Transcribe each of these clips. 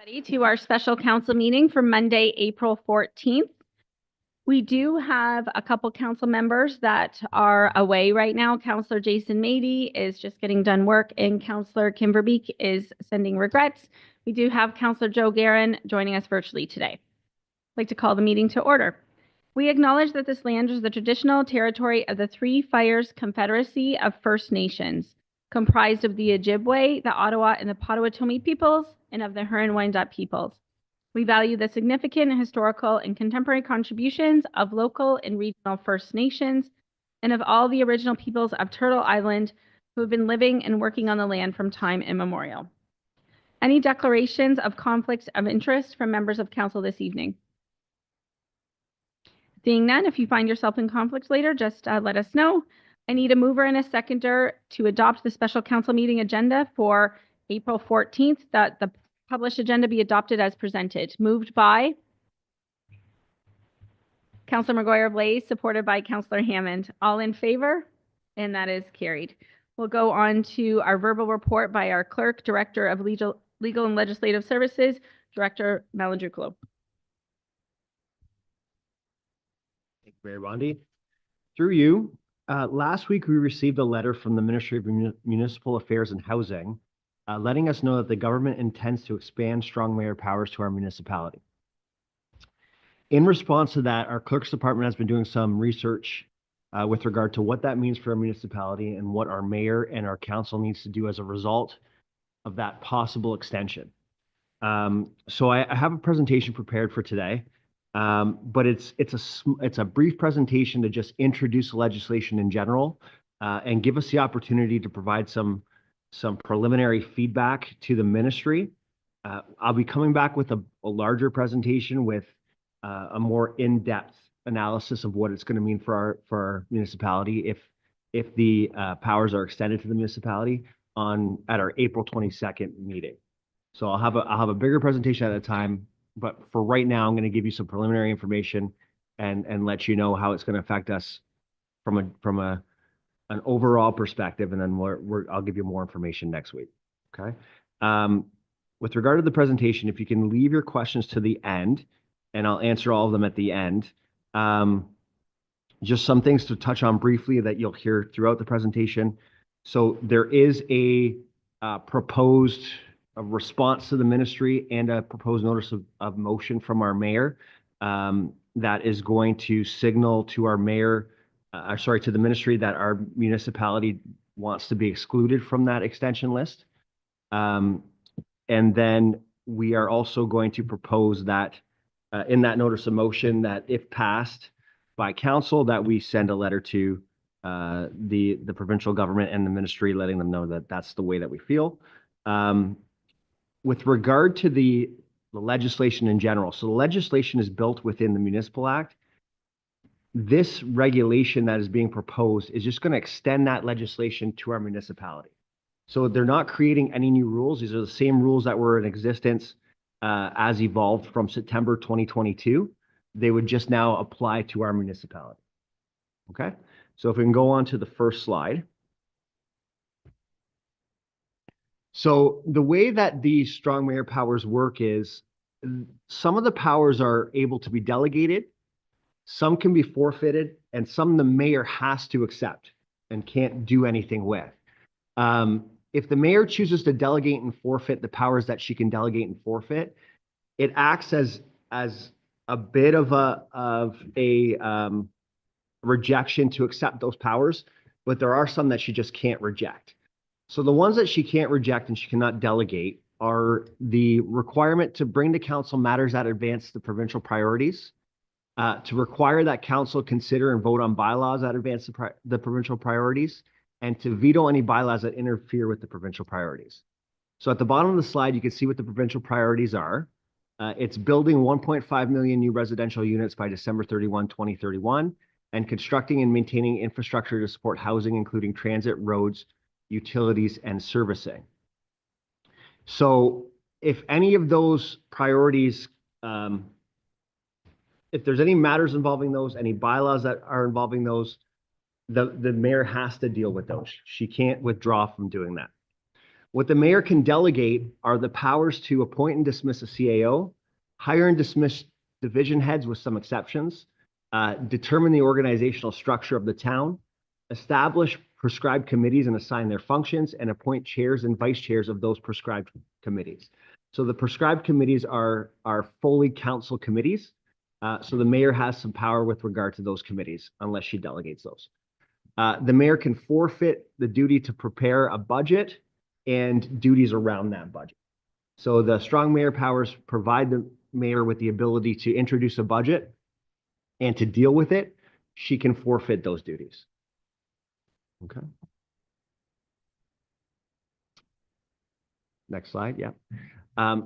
To our special council meeting for Monday, April 14th. We do have a couple council members that are away right now. Councillor Jason Mady is just getting done work, and Councillor Kim Verbeek is sending regrets. We do have Councillor Joe Guerin joining us virtually today. I'd like to call the meeting to order. We acknowledge that this land is the traditional territory of the Three Fires Confederacy of First Nations, comprised of the Ojibwe, the Ottawa, and the Potawatomi peoples, and of the Huron-Wendat peoples. We value the significant historical and contemporary contributions of local and regional First Nations and of all the original peoples of Turtle Island who have been living and working on the land from time immemorial. Any declarations of conflicts of interest from members of council this evening? Seeing none, if you find yourself in conflict later, just let us know. I need a mover and a seconder to adopt the special council meeting agenda for April 14th, that the published agenda be adopted as presented. Moved by Councillor McGuire-Blaze, supported by Councillor Hammond. All in favor? And that is carried. We'll go on to our verbal report by our clerk, Director of Legal and Legislative Services, Director Malandrucolo. Thank you, Mayor Bondi. Through you, last week we received a letter from the Ministry of Municipal Affairs and Housing letting us know that the government intends to expand strong mayor powers to our municipality. In response to that, our clerk's department has been doing some research with regard to what that means for our municipality and what our mayor and our council needs to do as a result of that possible extension. So I have a presentation prepared for today. But it's a brief presentation to just introduce the legislation in general and give us the opportunity to provide some preliminary feedback to the ministry. I'll be coming back with a larger presentation with a more in-depth analysis of what it's going to mean for our municipality if the powers are extended to the municipality at our April 22nd meeting. So I'll have a bigger presentation at a time. But for right now, I'm going to give you some preliminary information and let you know how it's going to affect us from an overall perspective, and then I'll give you more information next week. Okay. With regard to the presentation, if you can leave your questions to the end, and I'll answer all of them at the end. Just some things to touch on briefly that you'll hear throughout the presentation. So there is a proposed response to the ministry and a proposed notice of motion from our mayor that is going to signal to our mayor, to the ministry, that our municipality wants to be excluded from that extension list. And then we are also going to propose that in that notice of motion, that if passed by council, that we send a letter to the provincial government and the ministry, letting them know that that's the way that we feel. With regard to the legislation in general, so the legislation is built within the Municipal Act. This regulation that is being proposed is just going to extend that legislation to our municipality. So they're not creating any new rules. These are the same rules that were in existence as evolved from September 2022. They would just now apply to our municipality. Okay, so if we can go on to the first slide. So the way that these strong mayor powers work is some of the powers are able to be delegated, some can be forfeited, and some the mayor has to accept and can't do anything with. If the mayor chooses to delegate and forfeit the powers that she can delegate and forfeit, it acts as a bit of a rejection to accept those powers, but there are some that she just can't reject. So the ones that she can't reject and she cannot delegate are the requirement to bring to council matters that advance the provincial priorities, to require that council consider and vote on bylaws that advance the provincial priorities, and to veto any bylaws that interfere with the provincial priorities. So at the bottom of the slide, you can see what the provincial priorities are. It's building 1.5 million new residential units by December 31, 2031, and constructing and maintaining infrastructure to support housing, including transit, roads, utilities, and servicing. So if any of those priorities, if there's any matters involving those, any bylaws that are involving those, the mayor has to deal with those. She can't withdraw from doing that. What the mayor can delegate are the powers to appoint and dismiss a CAO, hire and dismiss division heads with some exceptions, determine the organizational structure of the town, establish prescribed committees and assign their functions, and appoint chairs and vice chairs of those prescribed committees. So the prescribed committees are fully council committees. So the mayor has some power with regard to those committees unless she delegates those. The mayor can forfeit the duty to prepare a budget and duties around that budget. So the strong mayor powers provide the mayor with the ability to introduce a budget and to deal with it. She can forfeit those duties. Okay. Next slide. Yeah.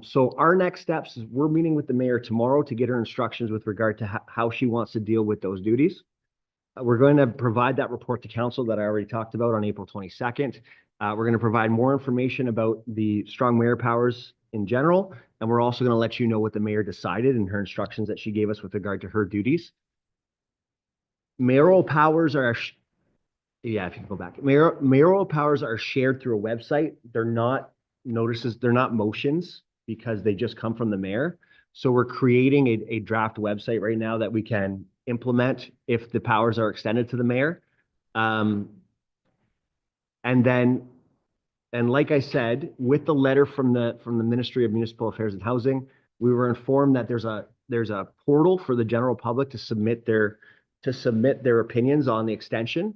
So our next steps is we're meeting with the mayor tomorrow to get her instructions with regard to how she wants to deal with those duties. We're going to provide that report to council that I already talked about on April 22nd. We're going to provide more information about the strong mayor powers in general, and we're also going to let you know what the mayor decided and her instructions that she gave us with regard to her duties. Mayoral powers are, if you can go back. Mayoral powers are shared through a website. They're not notices, they're not motions because they just come from the mayor. So we're creating a draft website right now that we can implement if the powers are extended to the mayor. And like I said, with the letter from the Ministry of Municipal Affairs and Housing, we were informed that there's a portal for the general public to submit their opinions on the extension.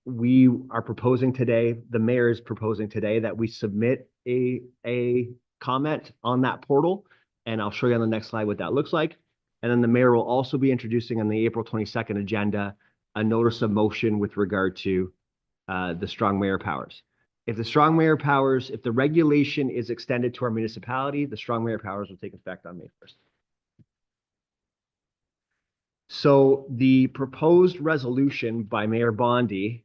We are proposing today, the mayor is proposing today that we submit a comment on that portal, and I'll show you on the next slide what that looks like. And then the mayor will also be introducing on the April 22nd agenda a notice of motion with regard to the strong mayor powers. If the strong mayor powers, if the regulation is extended to our municipality, the strong mayor powers will take effect on May 1st. So the proposed resolution by Mayor Bondi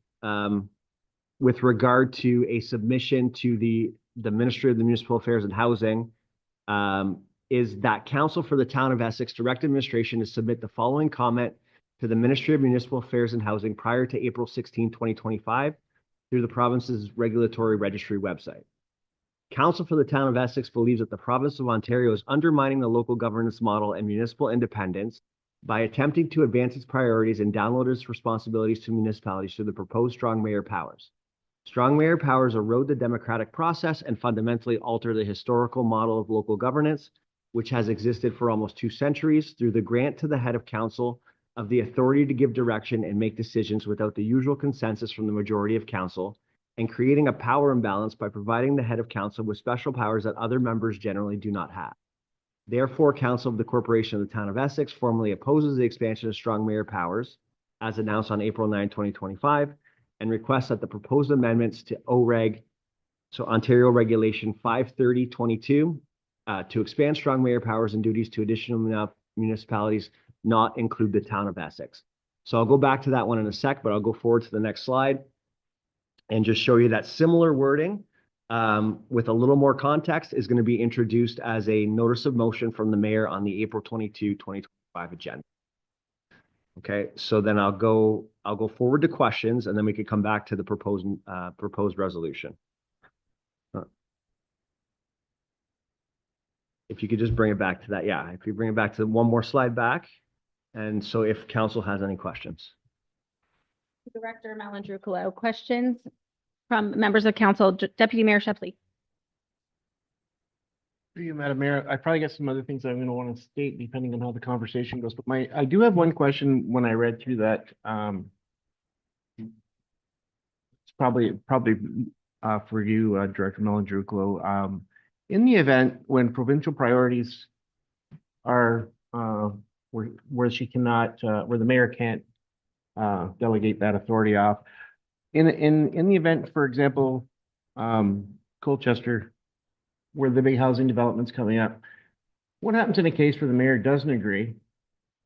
with regard to a submission to the Ministry of the Municipal Affairs and Housing is that Council for the Town of Essex direct administration to submit the following comment to the Ministry of Municipal Affairs and Housing prior to April 16, 2025 through the province's regulatory registry website. Council for the Town of Essex believes that the province of Ontario is undermining the local governance model and municipal independence by attempting to advance its priorities and download its responsibilities to municipalities through the proposed strong mayor powers. Strong mayor powers erode the democratic process and fundamentally alter the historical model of local governance, which has existed for almost 2 centuries through the grant to the head of council of the authority to give direction and make decisions without the usual consensus from the majority of council, and creating a power imbalance by providing the head of council with special powers that other members generally do not have. Therefore, Council of the Corporation of the Town of Essex formally opposes the expansion of strong mayor powers as announced on April 9, 2025, and requests that the proposed amendments to OREG, so Ontario Regulation 53022, to expand strong mayor powers and duties to additional municipalities not include the Town of Essex. So I'll go back to that one in a sec, but I'll go forward to the next slide and just show you that similar wording with a little more context is going to be introduced as a notice of motion from the mayor on the April 22, 2025 agenda. Okay, so then I'll go forward to questions, and then we could come back to the proposed resolution. If you could just bring it back to that, yeah. If you bring it back to one more slide back, and so if council has any questions. Director Malandrucolo, questions from members of council. Deputy Mayor Shepley. Through you, Madam Mayor, I probably got some other things I'm going to want to state depending on how the conversation goes, but I do have one question when I read through that. It's probably for you, Director Malandrucolo. In the event when provincial priorities are where she cannot, where the mayor can't delegate that authority off, in the event, for example, Colchester, where the big housing development's coming up, what happens in a case where the mayor doesn't agree,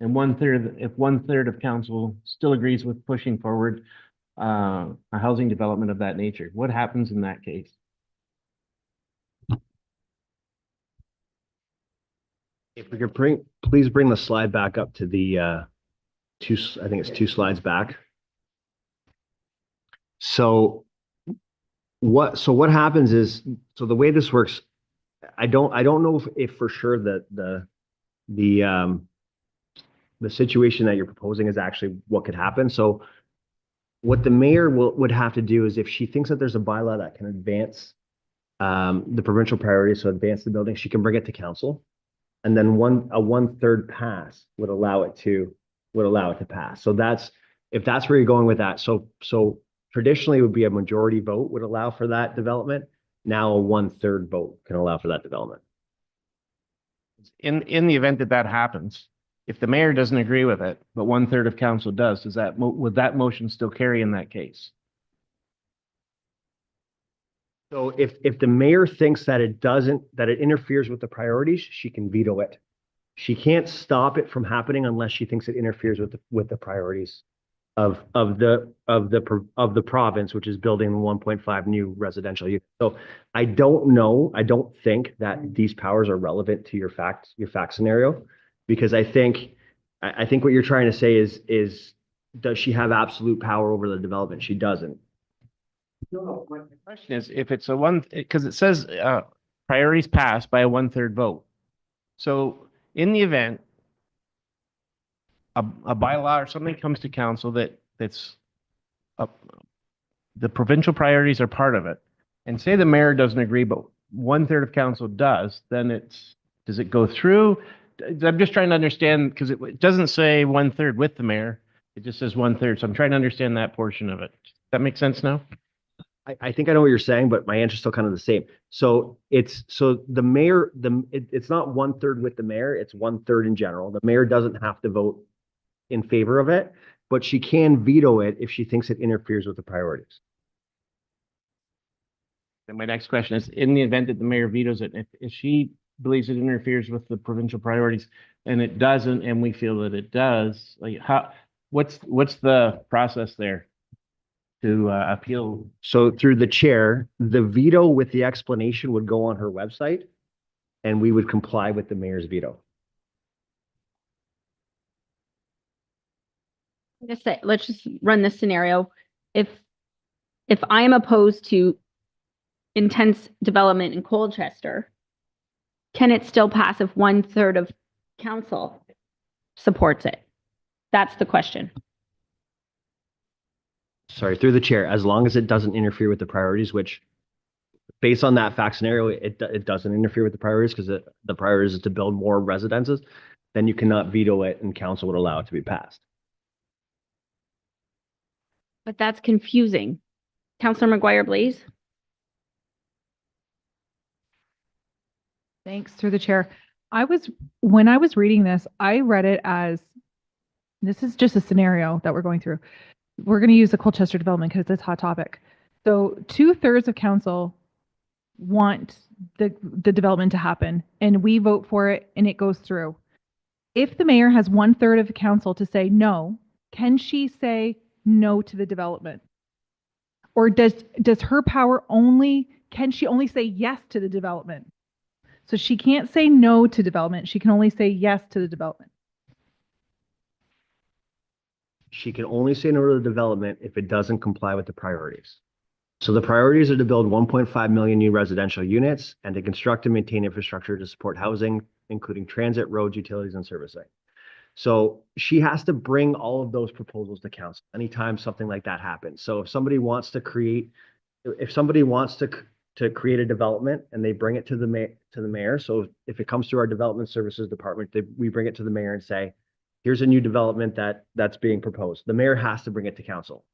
and if 1/3 of council still agrees with pushing forward a housing development of that nature? What happens in that case? If we could please bring the slide back up to the I think it's 2 slides back. So so what happens is, so the way this works, I don't know if for sure that the situation that you're proposing is actually what could happen. So what the mayor would have to do is if she thinks that there's a bylaw that can advance the provincial priorities, so advance the building, she can bring it to council. And then a 1/3 pass would allow it to pass. So if that's where you're going with that. So traditionally it would be a majority vote would allow for that development. Now a 1/3 vote can allow for that development. In the event that that happens, if the mayor doesn't agree with it, but 1/3 of council does, would that motion still carry in that case? So if the mayor thinks that it interferes with the priorities, she can veto it. She can't stop it from happening unless she thinks it interferes with the priorities of the province, which is building 1.5 new residential units. So I don't think that these powers are relevant to your fact scenario, because I think what you're trying to say is does she have absolute power over the development? She doesn't. No, my question is if it's because it says priorities passed by a 1/3 vote. So in the event a bylaw or something comes to council that's the provincial priorities are part of it, and say the mayor doesn't agree, but 1/3 of council does, then does it go through? I'm just trying to understand because it doesn't say 1/3 with the mayor. It just says 1/3. So I'm trying to understand that portion of it. Does that make sense now? I think I know what you're saying, but my answer is still kind of the same. So the mayor, it's not 1/3 with the mayor, it's 1/3 in general. The mayor doesn't have to vote in favor of it, but she can veto it if she thinks it interferes with the priorities. And my next question is, in the event that the mayor vetoes it, if she believes it interferes with the provincial priorities and it doesn't, and we feel that it does, like what's the process there to appeal? So through the chair, the veto with the explanation would go on her website and we would comply with the mayor's veto. Let's just run this scenario. If I am opposed to intense development in Colchester, can it still pass if 1/3 of council supports it? That's the question. Sorry, through the chair, as long as it doesn't interfere with the priorities, which based on that fact scenario, it doesn't interfere with the priorities because the priorities is to build more residences, then you cannot veto it and council would allow it to be passed. But that's confusing. Councillor McGuire, please. Thanks, through the chair. When I was reading this, I read it as, this is just a scenario that we're going through. We're going to use the Colchester development because it's a hot topic. So 2/3 of council want the development to happen and we vote for it and it goes through. If the mayor has 1/3 of the council to say no, can she say no to the development? Or does her power can she only say yes to the development? So she can't say no to development. She can only say yes to the development. She can only say no to the development if it doesn't comply with the priorities. So the priorities are to build 1.5 million new residential units and to construct and maintain infrastructure to support housing, including transit, roads, utilities, and servicing. So she has to bring all of those proposals to council anytime something like that happens. So if somebody wants to create a development and they bring it to the mayor. So if it comes through our development services department, we bring it to the mayor and say, here's a new development that's being proposed. The mayor has to bring it to council.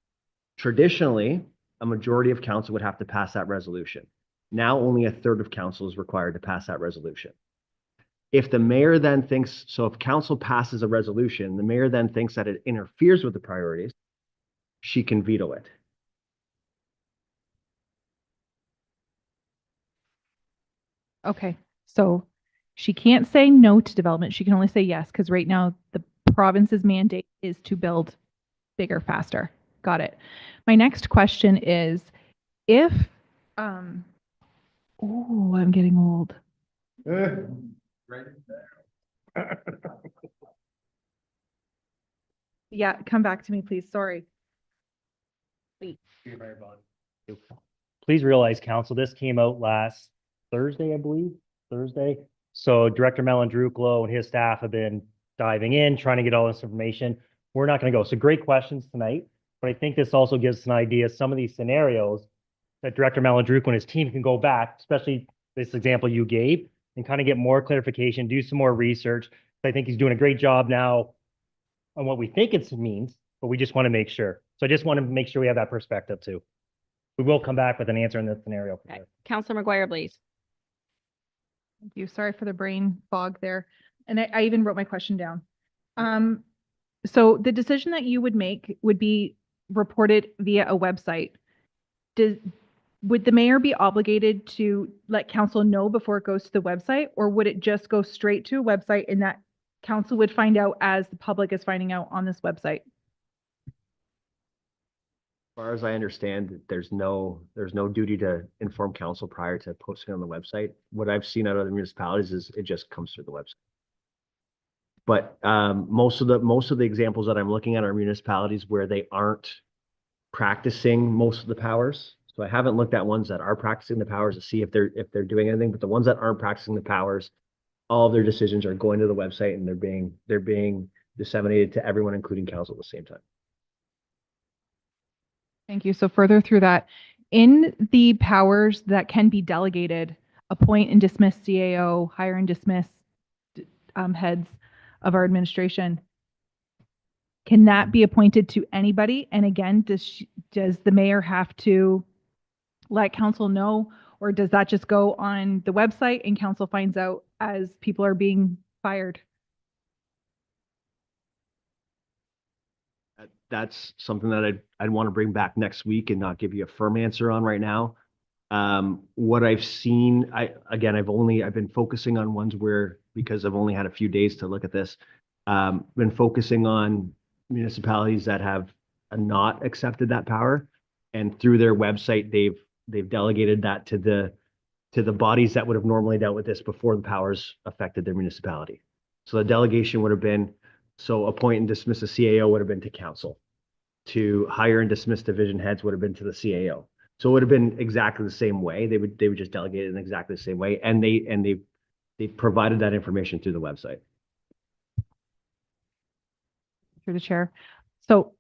Traditionally, a majority of council would have to pass that resolution. Now only 1/3 of council is required to pass that resolution. If the mayor then thinks, so if council passes a resolution, the mayor then thinks that it interferes with the priorities, she can veto it. Okay, so she can't say no to development. She can only say yes, because right now the province's mandate is to build bigger, faster. Got it. My next question is, if, I'm getting old. Yeah, come back to me, please. Sorry. Please please realize, council, this came out last Thursday, I believe, Thursday. So Director Malandruclo and his staff have been diving in, trying to get all this information. We're not going to go. So great questions tonight, but I think this also gives us an idea of some of these scenarios that Director Malandruclo and his team can go back, especially this example you gave, and kind of get more clarification, do some more research. I think he's doing a great job now on what we think it means, but we just want to make sure. So I just want to make sure we have that perspective too. We will come back with an answer in this scenario. For Okay. sure. Counselor McGuire, please. Thank you. Sorry for the brain fog there. And I even wrote my question down. So the decision that you would make would be reported via a website. Would the mayor be obligated to let council know before it goes to the website, or would it just go straight to a website and that council would find out as the public is finding out on this website? As far as I understand, there's no duty to inform council prior to posting on the website. What I've seen at other municipalities is it just comes through the website. But most of the examples that I'm looking at are municipalities where they aren't practicing most of the powers. So I haven't looked at ones that are practicing the powers to see if they're doing anything. But the ones that aren't practicing the powers, all of their decisions are going to the website and they're being disseminated to everyone, including council, at the same time. Thank you. So further through that, in the powers that can be delegated, appoint and dismiss CAO, hire and dismiss heads of our administration, can that be appointed to anybody? And again, does the mayor have to let council know, or does that just go on the website and council finds out as people are being fired? That's something that I'd want to bring back next week and not give you a firm answer on right now. What I've seen, I've been focusing on ones where, because I've only had a few days to look at this, been focusing on municipalities that have not accepted that power, and through their website, they've delegated that to the bodies that would have normally dealt with this before the powers affected their municipality. So the delegation would have been, so appoint and dismiss a CAO would have been to council. To hire and dismiss division heads would have been to the CAO. So it would have been exactly the same way. They would just delegate it in exactly the same way. And they provided that information through the website. Through the chair. So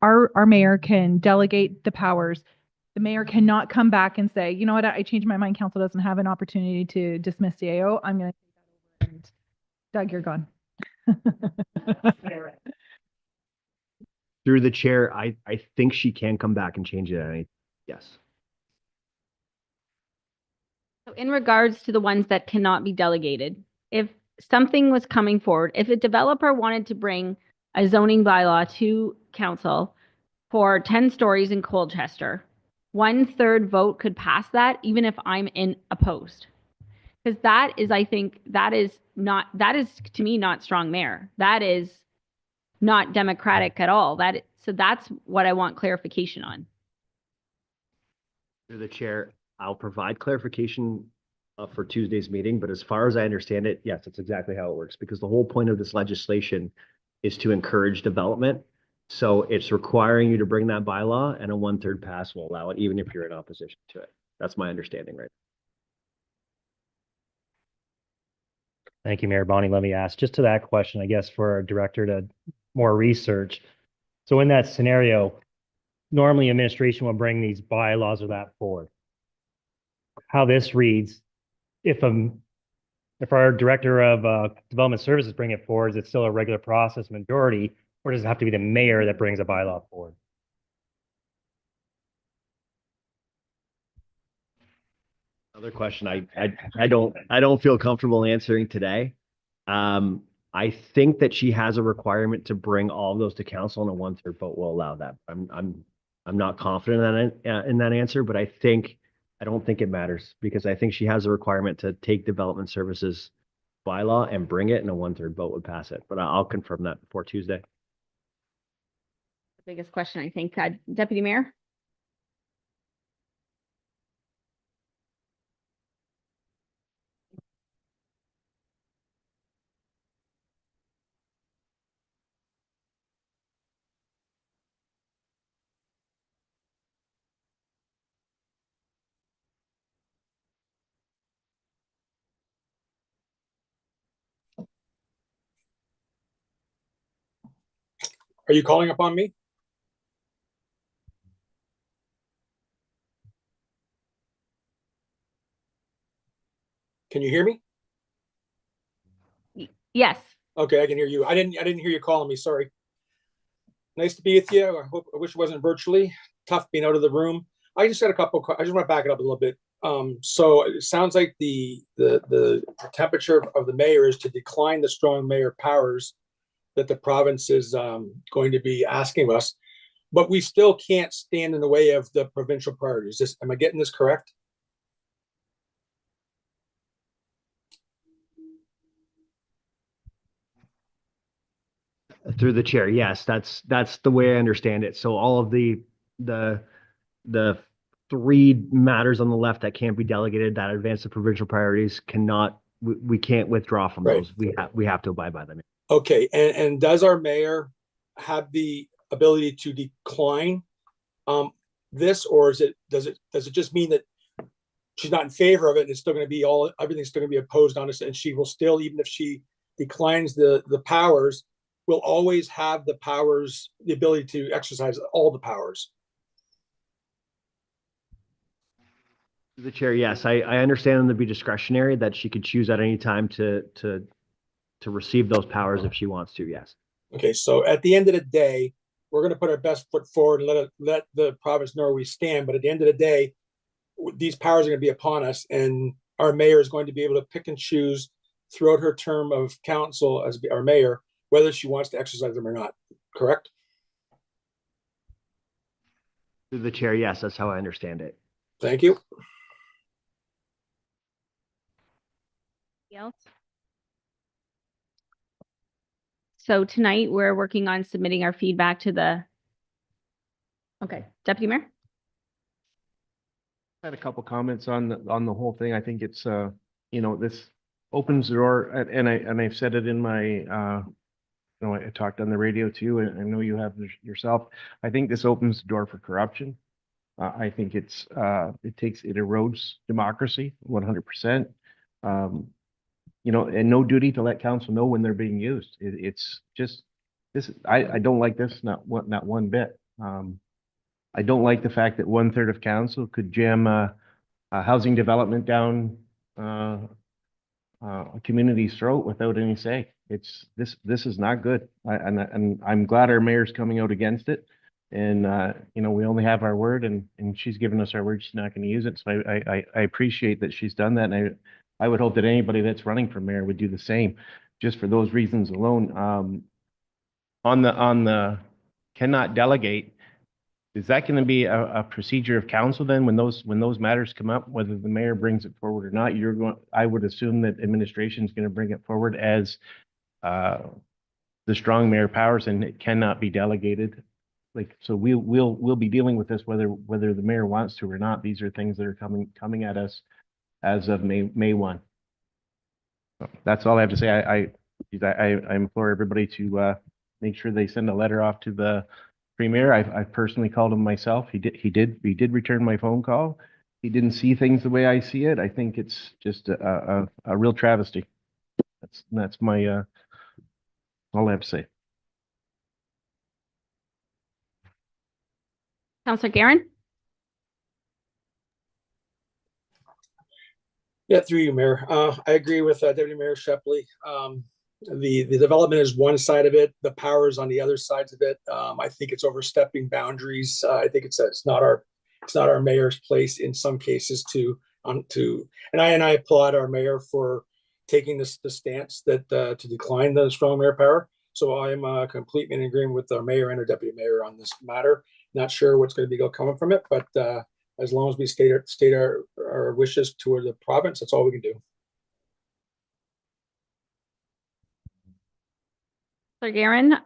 our mayor can delegate the powers. The mayor cannot come back and say, you know what, I changed my mind. Council doesn't have an opportunity to dismiss CAO. I'm going to take that over. And Doug, you're gone. Through the chair, I think she can come back and change it. Yes. So in regards to the ones that cannot be delegated, if something was coming forward, if a developer wanted to bring a zoning bylaw to council for 10 stories in Colchester, 1/3 vote could pass that, even if I'm opposed. Because that is, I think, that is to me not strong mayor. That is not democratic at all. So that's what I want clarification on. Through the chair, I'll provide clarification for Tuesday's meeting, but as far as I understand it, yes, that's exactly how it works, because the whole point of this legislation is to encourage development. So it's requiring you to bring that bylaw, and a 1/3 pass will allow it, even if you're in opposition to it. That's my understanding, right? Thank you, Mayor Bonnie. Let me ask just to that question, I guess, for our director to more research. So in that scenario, normally administration will bring these bylaws or that forward. How this reads, if our director of development services bring it forward, is it still a regular process majority, or does it have to be the mayor that brings a bylaw forward? Another question I don't feel comfortable answering today. I think that she has a requirement to bring all of those to council, and a 1/3 vote will allow that. I'm not confident in that answer, but I don't think it matters, because I think she has a requirement to take development services bylaw and bring it, and a 1/3 vote would pass it. But I'll confirm that before Tuesday. The biggest question, I think, Deputy Mayor. Are you calling upon me? Can you hear me? Yes. Okay, I can hear you. I didn't hear you calling me. Sorry. Nice to be with you. I wish it wasn't virtually. Tough being out of the room. I just got a couple. I just want to back it up a little bit. So it sounds like the temperature of the mayor is to decline the strong mayor powers that the province is going to be asking of us, but we still can't stand in the way of the provincial priorities. Am I getting this correct? Through the chair, yes, that's the way I understand it. So all of the three matters on the left that can't be delegated, that advance the provincial priorities cannot, we can't withdraw from Right. those. We have to abide by them. Okay, and does our mayor have the ability to decline this, or does it just mean that she's not in favor of it and it's still going to be everything's going to be opposed on us, and she will still, even if she declines the powers, will always have the powers, the ability to exercise all the powers? The chair, yes, I understand them to be discretionary, that she could choose at any time to receive those powers if she wants to, yes. Okay, so at the end of the day, we're going to put our best foot forward and let the province know where we stand. But at the end of the day, these powers are going to be upon us, and our mayor is going to be able to pick and choose throughout her term of council as our mayor, whether she wants to exercise them or not. Correct? Through the chair, yes, that's how I understand it. Thank you. Else? So tonight we're working on submitting our feedback to the. Okay, Deputy Mayor. I had a couple comments on the whole thing. I think it's, this opens the door, and I've said it in my, I talked on the radio too, and I know you have yourself. I think this opens the door for corruption. I think it erodes democracy 100%. And no duty to let council know when they're being used. It's just this. I don't like this, not one bit. I don't like the fact that 1/3 of council could jam a housing development down a community's throat without any say. This is not good. And I'm glad our mayor's coming out against it. And we only have our word, and she's given us our word. She's not going to use it. So I appreciate that she's done that, and I would hope that anybody that's running for mayor would do the same, just for those reasons alone. On the cannot delegate, is that going to be a procedure of council then when those matters come up, whether the mayor brings it forward or not? I would assume that administration is going to bring it forward as the strong mayor powers, and it cannot be delegated. So we'll be dealing with this whether the mayor wants to or not. These are things that are coming at us as of May 1. So that's all I have to say. I implore everybody to make sure they send a letter off to the Premier. I've personally called him myself. He did return my phone call. He didn't see things the way I see it. I think it's just a real travesty. That's my all I have to say. Councillor Guerin. Yeah, through you, Mayor. I agree with Deputy Mayor Shepley. The development is one side of it. The power is on the other sides of it. I think it's overstepping boundaries. I think it's not our mayor's place in some cases and I applaud our mayor for taking the stance that to decline the strong mayor power. So I'm completely in agreement with our mayor and our deputy mayor on this matter. Not sure what's going to be coming from it, but as long as we state our wishes toward the province, that's all we can do. Councillor Guerin,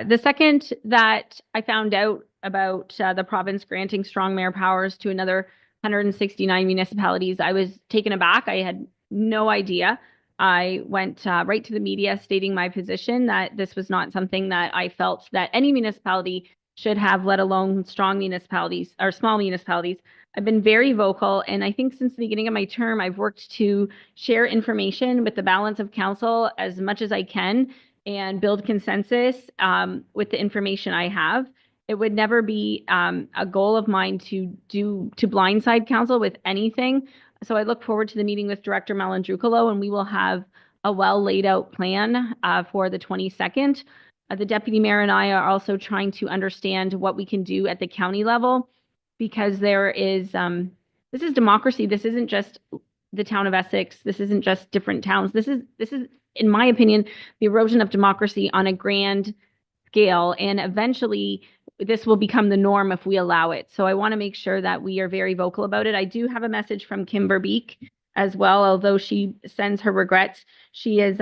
the second that I found out about the province granting strong mayor powers to another 169 municipalities, I was taken aback. I had no idea. I went right to the media stating my position that this was not something that I felt that any municipality should have, let alone strong municipalities or small municipalities. I've been very vocal, and I think since the beginning of my term, I've worked to share information with the balance of council as much as I can and build consensus with the information I have. It would never be a goal of mine to blindside council with anything. So I look forward to the meeting with Director Malandrucolo, and we will have a well laid out plan for the 22nd. The deputy mayor and I are also trying to understand what we can do at the county level, because there is this is democracy. This isn't just the town of Essex. This isn't just different towns. This is, in my opinion, the erosion of democracy on a grand scale. And eventually this will become the norm if we allow it. So I want to make sure that we are very vocal about it. I do have a message from Kimber Beek as well, although she sends her regrets. She is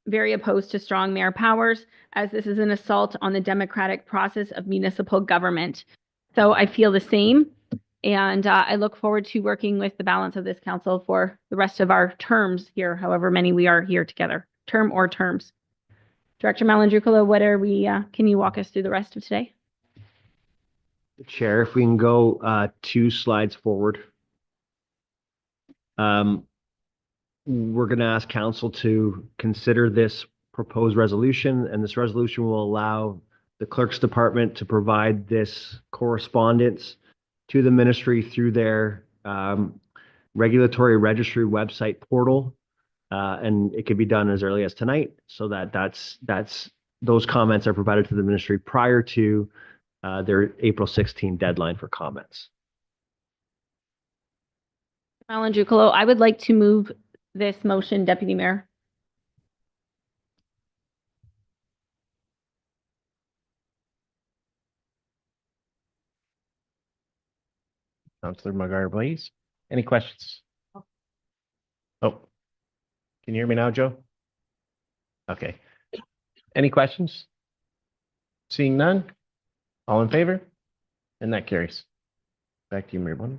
very opposed to strong mayor powers, as this is an assault on the democratic process of municipal government. So I feel the same. And I look forward to working with the balance of this council for the rest of our terms here, however many we are here together, term or terms. Director Malandrucolo, what are we, can you walk us through the rest of today? Chair, if we can go 2 slides forward. We're going to ask council to consider this proposed resolution, and this resolution will allow the clerk's department to provide this correspondence to the ministry through their regulatory registry website portal. And it could be done as early as tonight, so that those comments are provided to the ministry prior to their April 16 deadline for comments. Malandrucolo, I would like to move this motion, Deputy Mayor. Councillor Maguire, please. Any questions? Oh, can you hear me now, Joe? Okay. Any questions? Seeing none? All in favor? And that carries. Back to you, Mayor Bonner.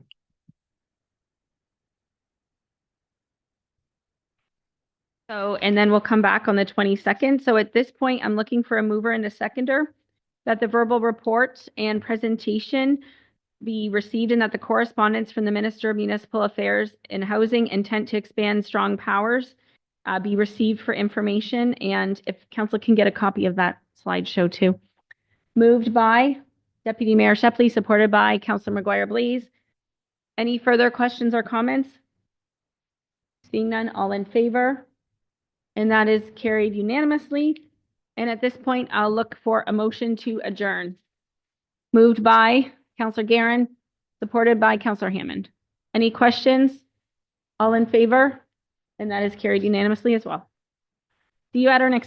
So, and then we'll come back on the 22nd. So at this point, I'm looking for a mover and a seconder, that the verbal report and presentation be received, and that the correspondence from the Minister of Municipal Affairs and Housing intent to expand strong powers be received for information. And if council can get a copy of that slideshow too. Moved by Deputy Mayor Shepley, supported by Councillor Maguire Blaze. Any further questions or comments? Seeing none, all in favor? And that is carried unanimously. And at this point, I'll look for a motion to adjourn. Moved by Councillor Guerin, supported by Councillor Hammond. Any questions? All in favor? And that is carried unanimously as well. See you at our next